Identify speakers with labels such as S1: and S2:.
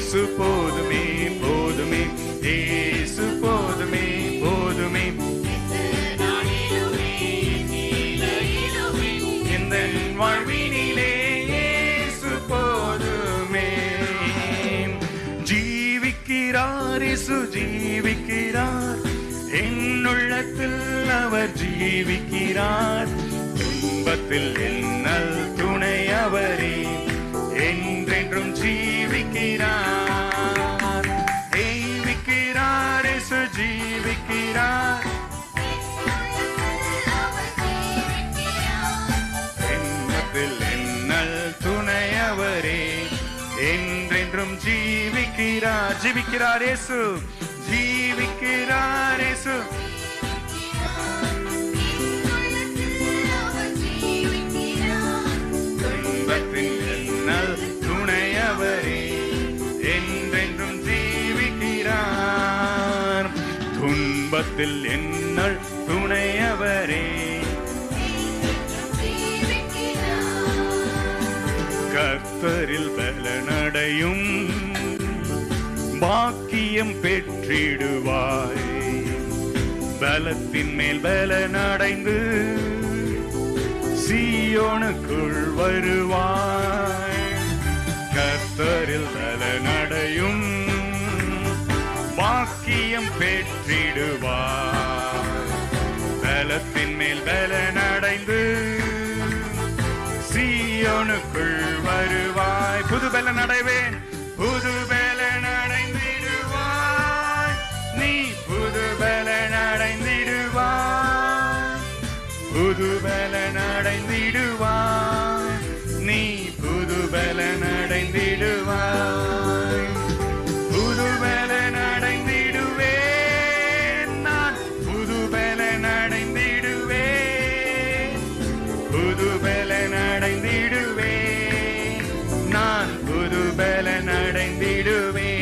S1: இயேசு போதுமே போதுமே, இயேசு போதுமே போதுமே, இந்த வாழ்வினிலே இயேசு போதுமே. ஜீவிக்கிறார் இயேசு ஜீவிக்கிறார், என்னுள்ளத்தில் அவர் ஜீவிக்கிறார். துன்பத்தில் என்னல் துணை அவரே, என்றென்றும் ஜீவிக்கிறார். ஜீவிக்கிறார் இயேசு ஜீவிக்கிறார், துன்பத்தில் என்னல் துணை அவரே, என்றென்றும் ஜீவிக்கிறார். ஜீவிக்கிறார் இயேசு ஜீவிக்கிறார் இயேசு, துன்பத்தில் என்னல் துணை அவரே, என்றென்றும் ஜீவிக்கிறார். துன்பத்தில் என்னல் துணை அவரே, கர்த்தரில் பலனடையும் பாக்கியம் பெற்றிடுவாய். பலத்தின் மேல் பலனடைந்து சீயோனுக்குள் வருவாய். கர்த்தரில் பலனடையும் பாக்கியம் பெற்றிடுவாய். பலத்தின் மேல் பலனடைந்து சீயோனுக்குள் வருவாய். புது பலன் அடைவேன், புது பலன் அடைந்திடுவாய் நீ, புது பலன் அடைந்திடுவாய், புது பலன் அடைந்திடுவாய் நீ, புது பலன் அடைந்திடுவாய். புது பலன் அடைந்திடுவேன் நான், புது பலன் அடைந்திடுவேன், புது பலன் அடைந்திடுவேன் நான், புது பலன் அடைந்திடுவேன்.